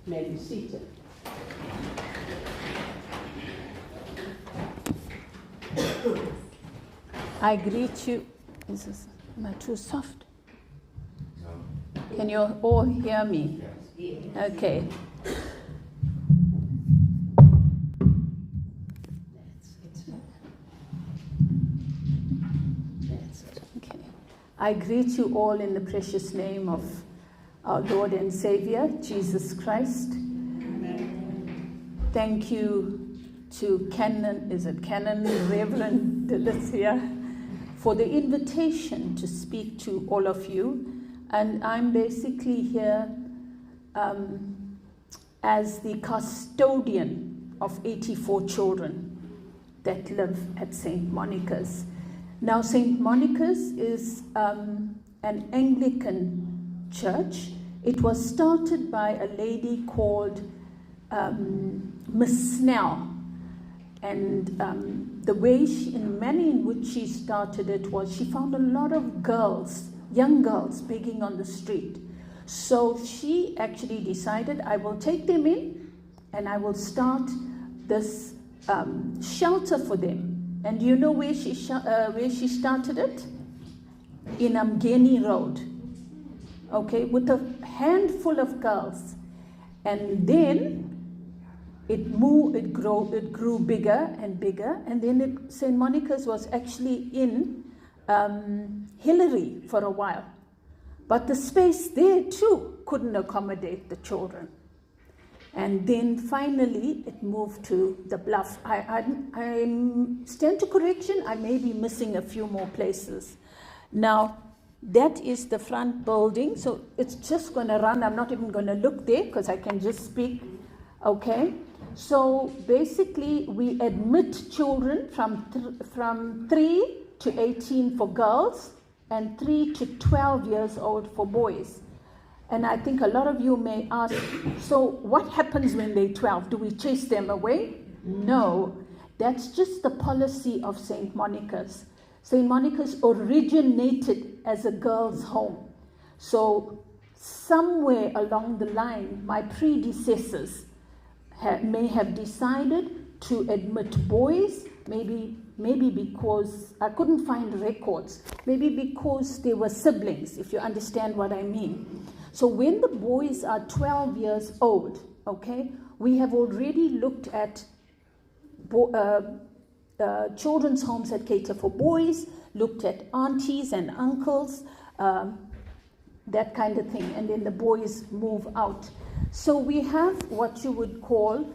may be seated. I greet you. Am I too soft? Can you all hear me? Okay. Okay. I greet you all in the precious name of our Lord and Savior, Jesus Christ. Amen. Thank you to Canon Reverend Althea, for the invitation to speak to all of you. And I'm basically here as the custodian of 84 children that live at St. Monica's. Now, St. Monica's is an Anglican church. It was started by a lady called Miss Snell. And the way manner in which she started it was she found a lot of girls, young girls, begging on the street. So she actually decided, I will take them in and I will start this shelter for them. And do you know where she started it? In Amgeni Road, okay, with a handful of girls. And then it grew bigger and bigger, and then St. Monica's was actually in Hillary for a while. But the space there too couldn't accommodate the children. And then finally it moved to the Bluff. I stand to correction, I may be missing a few more places. Now, that is the front building, so it's just going to run. I'm not even going to look there because I can just speak, okay? So basically, we admit children from 3 to 18 for girls and 3 to 12 years old for boys. And I think a lot of you may ask, so what happens when they're 12? Do we chase them away? No, that's just the policy of St. Monica's. St. Monica's originated as a girls' home. So somewhere along the line, my predecessors may have decided to admit boys, maybe because I couldn't find records, maybe because they were siblings, if you understand what I mean. So when the boys are 12 years old, okay, we have already looked at children's homes that cater for boys, looked at aunties and uncles, that kind of thing, and then the boys move out. So we have what you would call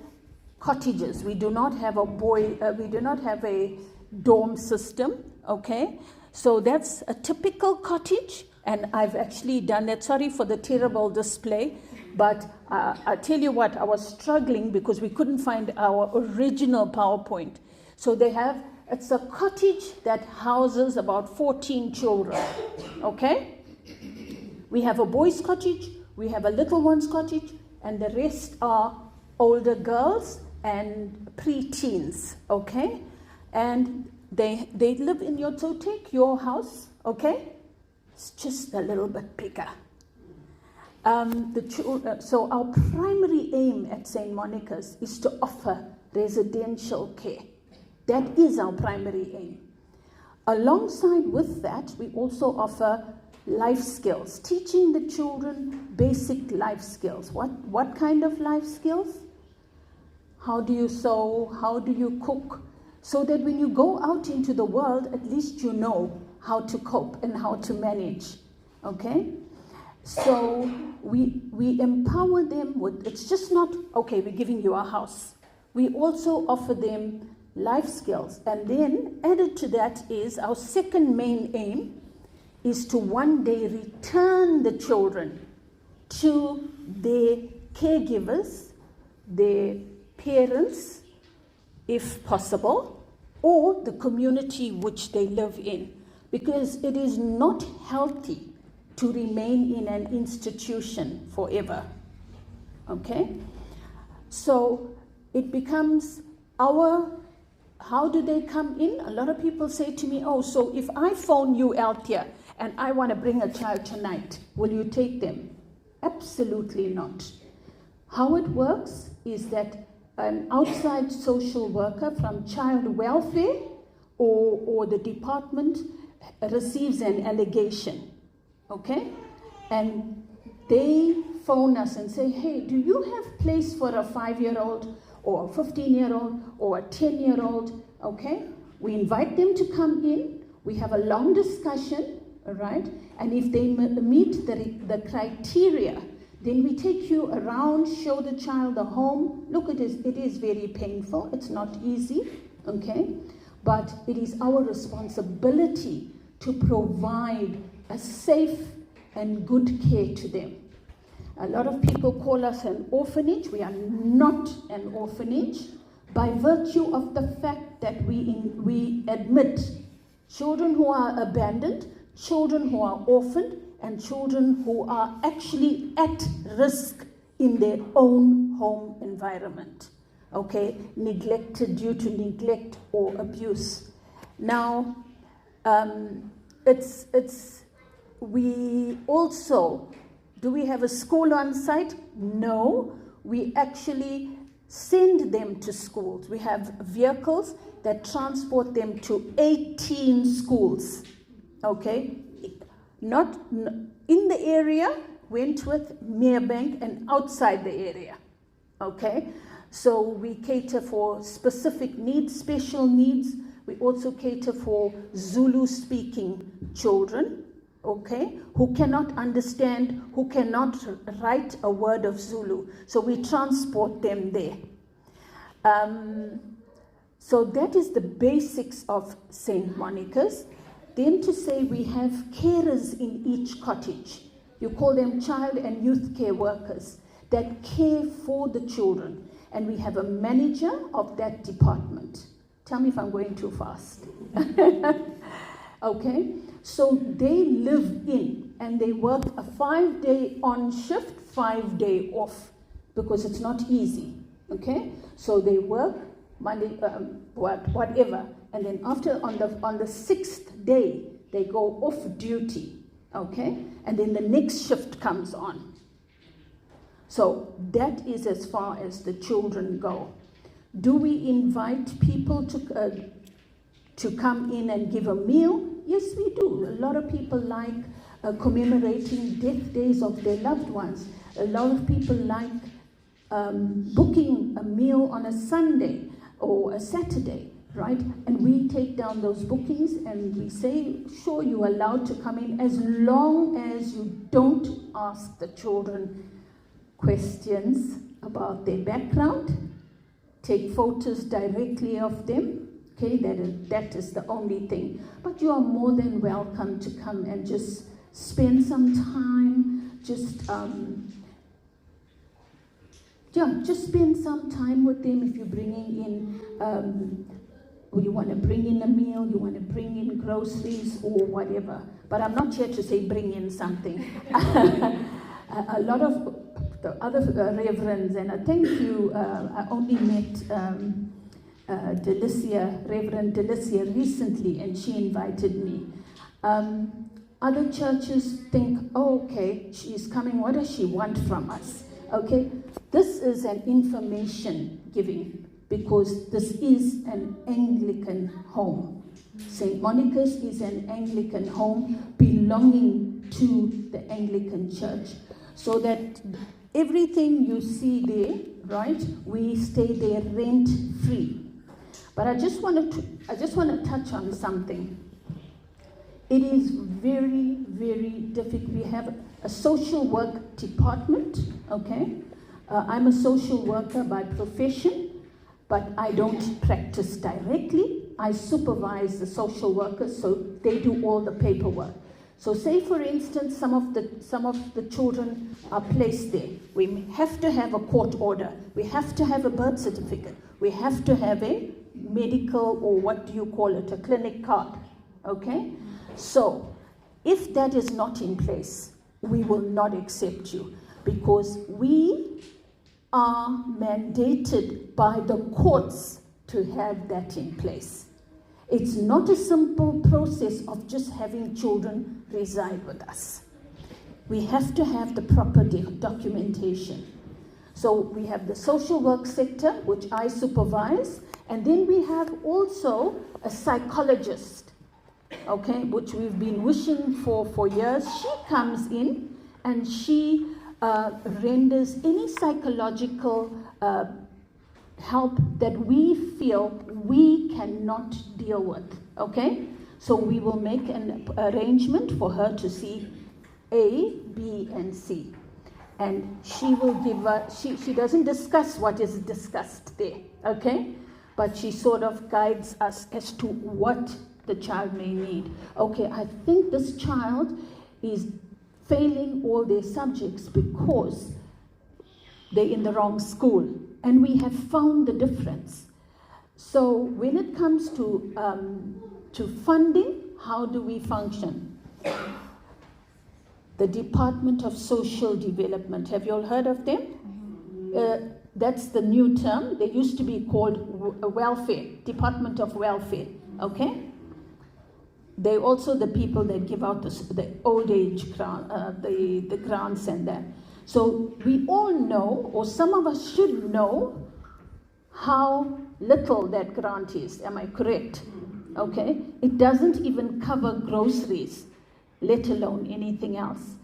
cottages. We do not have a dorm system, okay? So that's a typical cottage, and I've actually done that. Sorry for the terrible display, but I tell you what, I was struggling because we couldn't find our original PowerPoint. So it's a cottage that houses about 14 children, okay? We have a boys' cottage, we have a little one's cottage, and the rest are older girls and pre-teens, okay? And they live in your, so take your house, okay? It's just a little bit bigger. So our primary aim at St. Monica's is to offer residential care. That is our primary aim. Alongside with that, we also offer life skills, teaching the children basic life skills. What kind of life skills? How do you sew? How do you cook? So that when you go out into the world, at least you know how to cope and how to manage, okay? So we empower them with, it's just not, okay, we're giving you a house. We also offer them life skills. And then added to that is our second main aim is to one day return the children to their caregivers, their parents, if possible, or the community which they live in, because it is not healthy to remain in an institution forever, okay? So it becomes how do they come in? A lot of people say to me, oh, so if I phone you, Althea, and I want to bring a child tonight, will you take them? Absolutely not. How it works is that an outside social worker from child welfare or the department receives an allegation, okay? And they phone us and say, hey, do you have place for a 5-year-old or a 15-year-old or a 10-year-old, okay? We invite them to come in, we have a long discussion, all right? And if they meet the criteria, then we take you around, show the child the home. Look, it is very painful, it's not easy, okay? But it is our responsibility to provide a safe and good care to them. A lot of people call us an orphanage. We are not an orphanage by virtue of the fact that we admit children who are abandoned, children who are orphaned, and children who are actually at risk in their own home environment, okay, neglected due to neglect or abuse. Now, we also, do we have a school on site? No, we actually send them to schools. We have vehicles that transport them to 18 schools, okay? Not in the area, Wentworth, Merebank, and outside the area, okay? So we cater for specific needs, special needs. We also cater for Zulu-speaking children, okay, who cannot understand, who cannot write a word of Zulu. So we transport them there. So that is the basics of St. Monica's. Then to say we have carers in each cottage. You call them child and youth care workers that care for the children. And we have a manager of that department. Tell me if I'm going too fast. Okay, so they live in and they work a 5-day on shift, 5-day off, because it's not easy. Okay, so they work Monday, whatever, and then after on the 6th day they go off duty. Okay, and then the next shift comes on. So that is as far as the children go. Do we invite people to come in and give a meal? Yes, we do. A lot of people like commemorating death days of their loved ones. A lot of people like booking a meal on a Sunday or a Saturday, right? And we take down those bookings and we say, sure, you're allowed to come in as long as you don't ask the children questions about their background, take photos directly of them. Okay, that is the only thing. But you are more than welcome to come and just spend some time, just spend some time with them. If you're bringing in, or you want to bring in a meal, you want to bring in groceries or whatever. But I'm not here to say bring in something. A lot of the other reverends, and I thank you, I only met Reverend Delicia recently, and she invited me. Other churches think, oh, okay, she's coming, what does she want from us? Okay, this is an information giving because this is an Anglican home. St. Monica's is an Anglican home belonging to the Anglican Church. So that everything you see there, right, we stay there rent-free. But I just want to touch on something. It is very, very difficult. We have a social work department, okay? I'm a social worker by profession, but I don't practice directly. I supervise the social workers, so they do all the paperwork. So say, for instance, some of the children are placed there. We have to have a court order. We have to have a birth certificate. We have to have a medical, or what do you call it, a clinic card, okay? So if that is not in place, we will not accept you because we are mandated by the courts to have that in place. It's not a simple process of just having children reside with us. We have to have the proper documentation. So we have the social work sector, which I supervise, and then we have also a psychologist, okay, which we've been wishing for years. She comes in and she renders any psychological help that we feel we cannot deal with, okay? So we will make an arrangement for her to see A, B, and C. And she will give her, she doesn't discuss what is discussed there, okay? But she sort of guides us as to what the child may need. Okay, I think this child is failing all their subjects because they're in the wrong school. And we have found the difference. So when it comes to funding, how do we function? The Department of Social Development. Have you all heard of them? That's the new term. They used to be called Welfare, Department of Welfare, okay? They're also the people that give out the old age grant, the grants and that. So we all know, or some of us should know, how little that grant is. Am I correct? Okay? It doesn't even cover groceries, let alone anything else.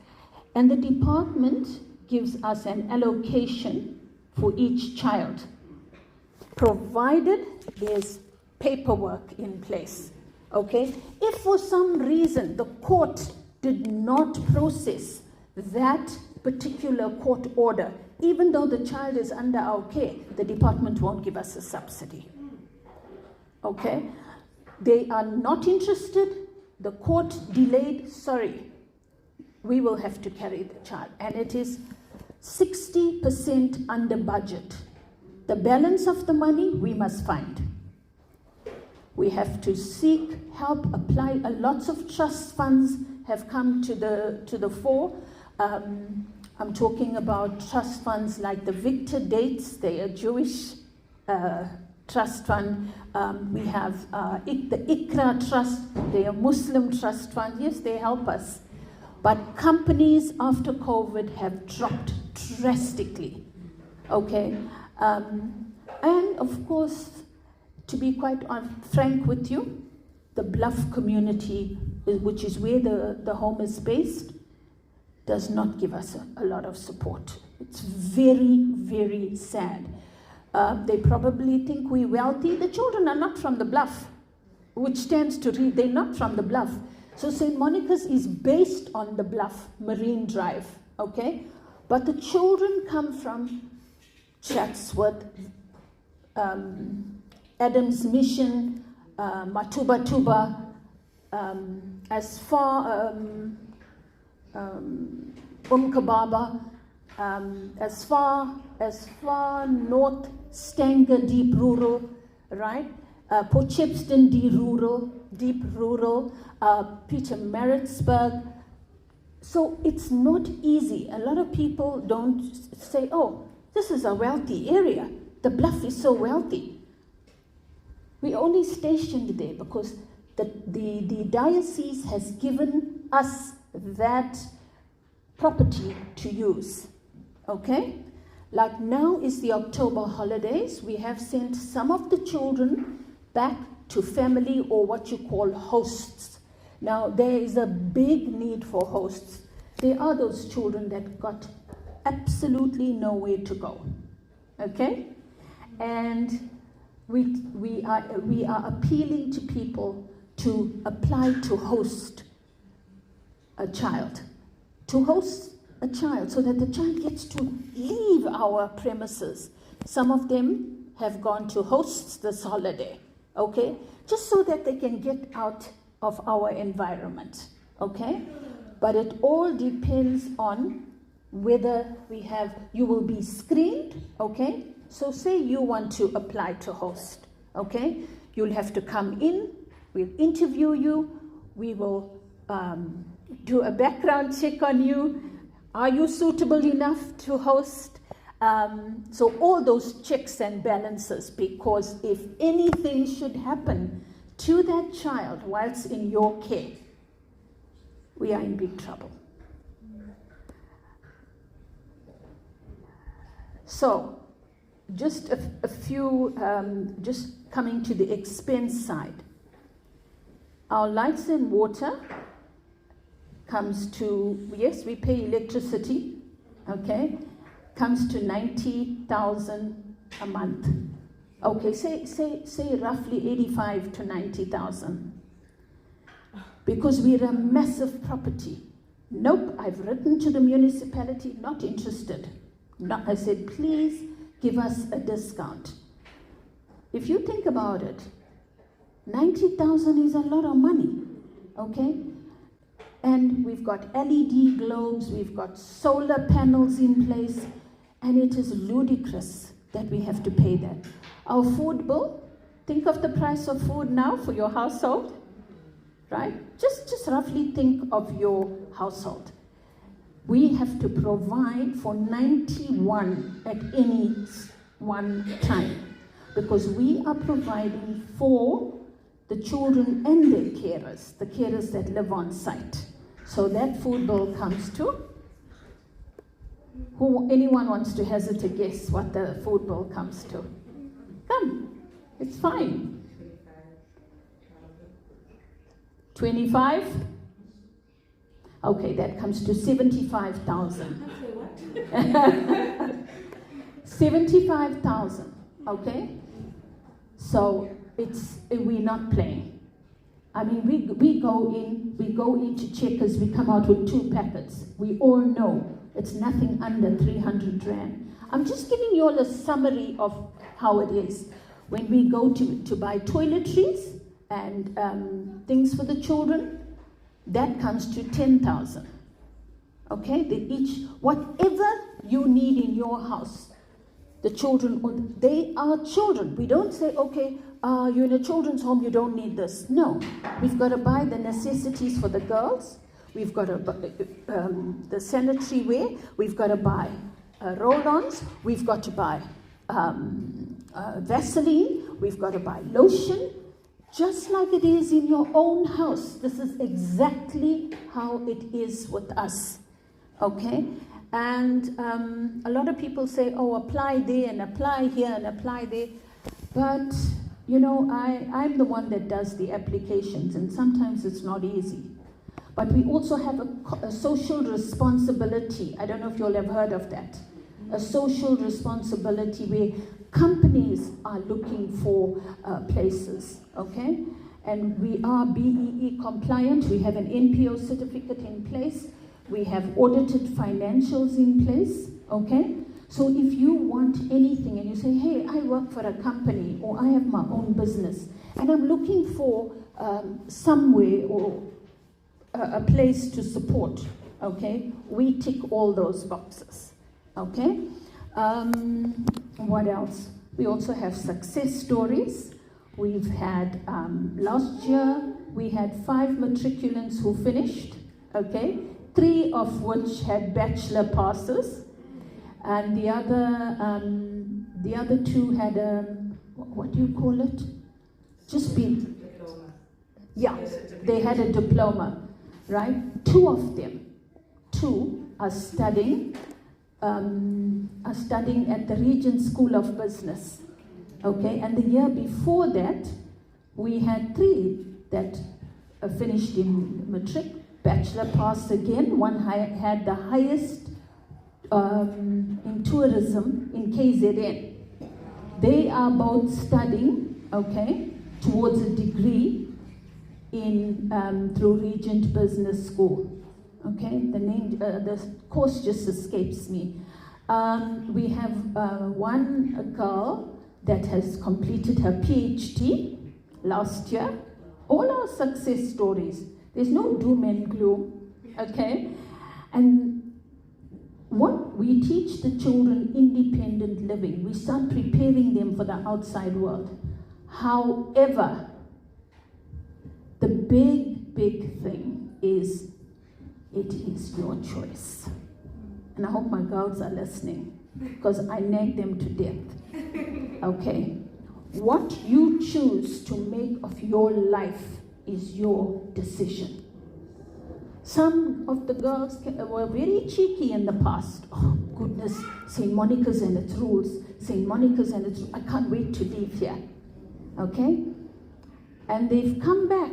And the department gives us an allocation for each child, provided there's paperwork in place. Okay? If for some reason the court did not process that particular court order, even though the child is under our care, the department won't give us a subsidy. Okay? They are not interested, the court delayed, sorry, we will have to carry the child. And it is 60% under budget. The balance of the money we must find. We have to seek help, apply. Lots of trust funds have come to the fore. I'm talking about trust funds like the Victor Dates. They are Jewish trust fund. We have the Ikra Trust. They are Muslim trust fund. Yes, they help us. But companies after COVID have dropped drastically. Okay, and of course, to be quite frank with you, the Bluff community, which is where the home is based, does not give us a lot of support. It's very, very sad. They probably think we're wealthy. The children are not from the Bluff, which stands to read, they're not from the Bluff. So St. Monica's is based on the Bluff, Marine Drive, okay? But the children come from Chatsworth, Adams Mission, Matubatuba, as far Umkababa, as far north, Stanger, deep rural, right? Potchefstroom, deep rural, Peter Maritzburg. So it's not easy. A lot of people don't say, oh, this is a wealthy area. The Bluff is so wealthy. We only stationed there because the diocese has given us that property to use, okay? Like now is the October holidays. We have sent some of the children back to family or what you call hosts. Now there is a big need for hosts. There are those children that got absolutely nowhere to go, okay? And we are appealing to people to apply to host a child, so that the child gets to leave our premises. Some of them have gone to hosts this holiday, okay? Just so that they can get out of our environment, okay? But it all depends on whether you will be screened, okay? So say you want to apply to host, okay? You'll have to come in, we'll interview you, we will do a background check on you. Are you suitable enough to host? So all those checks and balances, because if anything should happen to that child whilst in your care, we are in big trouble. So, just a few, just coming to the expense side. Our lights and water comes to, yes, we pay electricity, okay, comes to 90,000 a month. Okay, say roughly 85 to 90,000. Because we're a massive property. Nope, I've written to the municipality, not interested. No, I said, please give us a discount. If you think about it, 90,000 is a lot of money, okay? And we've got LED globes, we've got solar panels in place, and it is ludicrous that we have to pay that. Our food bill, think of the price of food now for your household, right? Just roughly think of your household. We have to provide for 91 at any one time because we are providing for the children and their carers, the carers that live on site. So that food bill comes to, anyone wants to hazard a guess what the food bill comes to? Come, it's fine. 25? Okay, that comes to 75,000. 75,000, okay? So we're not playing. I mean, we go into Checkers, we come out with 2 packets. We all know it's nothing under 300 rand. I'm just giving you all a summary of how it is. When we go to buy toiletries and things for the children, that comes to 10,000. Okay, whatever you need in your house, the children, they are children. We don't say, okay, you're in a children's home, you don't need this. No, we've got to buy the necessities for the girls. We've got to buy the sanitary wear. We've got to buy roll-ons. We've got to buy Vaseline. We've got to buy lotion. Just like it is in your own house. This is exactly how it is with us. Okay? And a lot of people say, oh, apply there and apply here and apply there. But, you know, I'm the one that does the applications, and sometimes it's not easy. But we also have a social responsibility. I don't know if you all have heard of that. A social responsibility where companies are looking for places, okay? And we are BEE compliant. We have an NPO certificate in place. We have audited financials in place, okay? So if you want anything and you say, hey, I work for a company or I have my own business and I'm looking for somewhere or a place to support, okay? We tick all those boxes, okay? What else? We also have success stories. We've had, last year, we had 5 matriculants who finished, okay? 3 of which had bachelor passes, and the other 2 had a, what do you call it? Diploma. Yeah, they had a diploma, right? 2 of them, 2 are studying at the Regent School of Business, okay? And the year before that, we had 3 that finished in matric, bachelor pass again. One had the highest in tourism in KZN. They are both studying, okay, towards a degree in through Regent Business School. Okay, the name, the course just escapes me. We have one girl that has completed her PhD last year. All our success stories. There's no doom and gloom, okay? And what we teach the children, independent living. We start preparing them for the outside world. However, the big thing is, it is your choice. And I hope my girls are listening, because I nag them to death. Okay? What you choose to make of your life is your decision. Some of the girls were very cheeky in the past. Oh, goodness, St. Monica's and its rules. St. Monica's and its, I can't wait to leave here. Okay? And they've come back.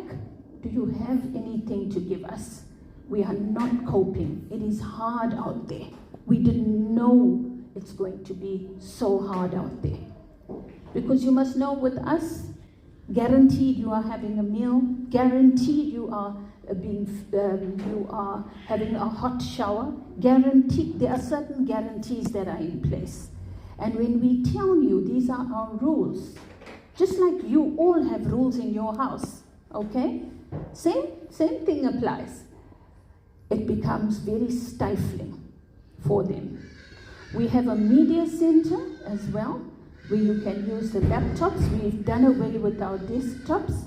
Do you have anything to give us? We are not coping. It is hard out there. We didn't know it's going to be so hard out there. Because you must know with us, guaranteed you are having a meal, guaranteed you are having a hot shower, guaranteed, there are certain guarantees that are in place. And when we tell you these are our rules, just like you all have rules in your house, okay? Same thing applies. It becomes very stifling for them. We have a media center as well, where you can use the laptops. We've done away with our desktops.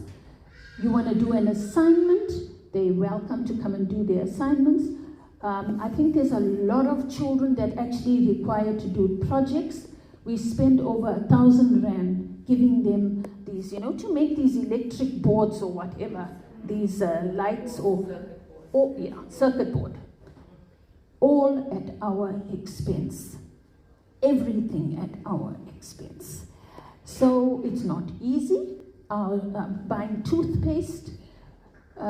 You want to do an assignment, they're welcome to come and do their assignments. I think there's a lot of children that actually require to do projects. We spend over 1,000 rand giving them these, to make these electric boards or whatever, these lights or circuit board. All at our expense. Everything at our expense. So it's not easy. Buying toothpaste, 2,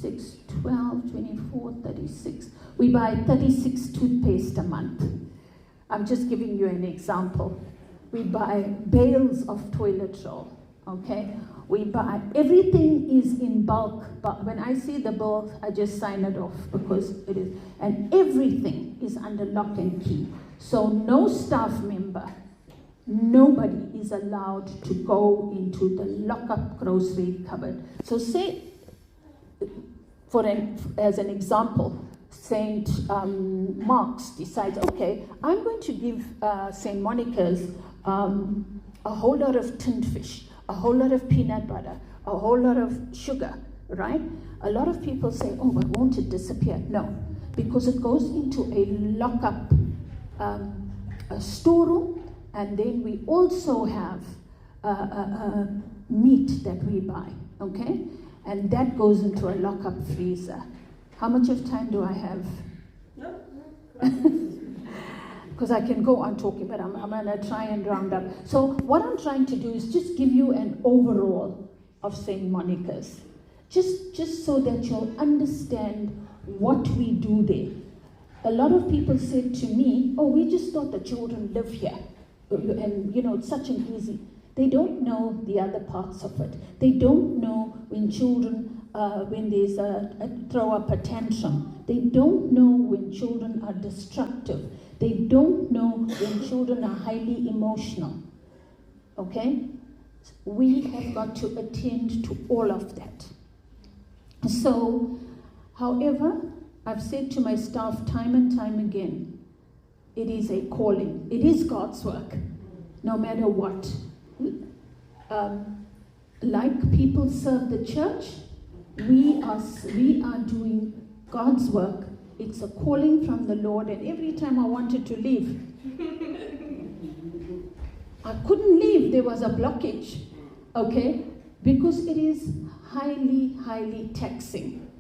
6, 12, 24, 36. We buy 36 toothpaste a month. I'm just giving you an example. We buy bales of toilet roll, okay? We buy, everything is in bulk, but when I see the bill, I just sign it off because it is, and everything is under lock and key. So no staff member, nobody is allowed to go into the lock-up grocery cupboard. So say, as an example, St. Mark's decides, okay, I'm going to give St. Monica's a whole lot of tinned fish, a whole lot of peanut butter, a whole lot of sugar, right? A lot of people say, oh, but won't it disappear? No, because it goes into a lock-up storeroom, and then we also have meat that we buy, okay? And that goes into a lock-up freezer. How much of time do I have? Because I can go on talking, but I'm going to try and round up. So what I'm trying to do is just give you an overall of St. Monica's, just so that you'll understand what we do there. A lot of people said to me, oh, we just thought the children live here. And, it's such an easy. They don't know the other parts of it. They don't know when children, when there's throw up a tantrum. They don't know when children are destructive. They don't know when children are highly emotional. Okay? We have got to attend to all of that. So, however, I've said to my staff time and time again, it is a calling. It is God's work, no matter what. Like people serve the church, we are doing God's work. It's a calling from the Lord, and every time I wanted to leave, I couldn't leave. There was a blockage, okay? Because it is highly, highly taxing.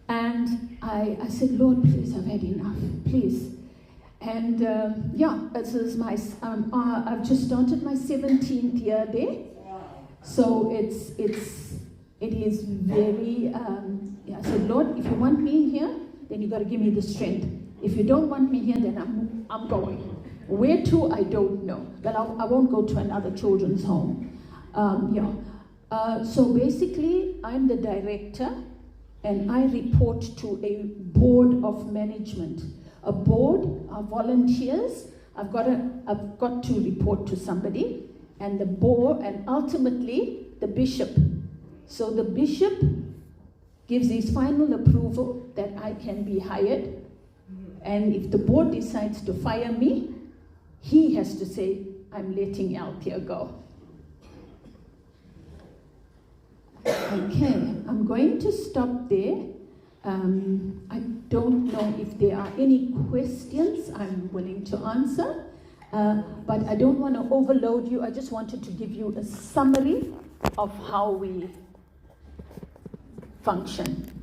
And I said, Lord, please, I've had enough, please. And this is I've just started my 17th year there. So it is very, I said, Lord, if you want me here, then you got to give me the strength. If you don't want me here, then I'm going. Where to, I don't know. But I won't go to another children's home. So basically, I'm the director, and I report to a board of management. A board of volunteers. I've got to report to somebody, and the board, and ultimately the bishop. So the bishop gives his final approval that I can be hired, and if the board decides to fire me, he has to say, I'm letting Althea go. Okay, I'm going to stop there. I don't know if there are any questions I'm willing to answer, but I don't want to overload you. I just wanted to give you a summary of how we function.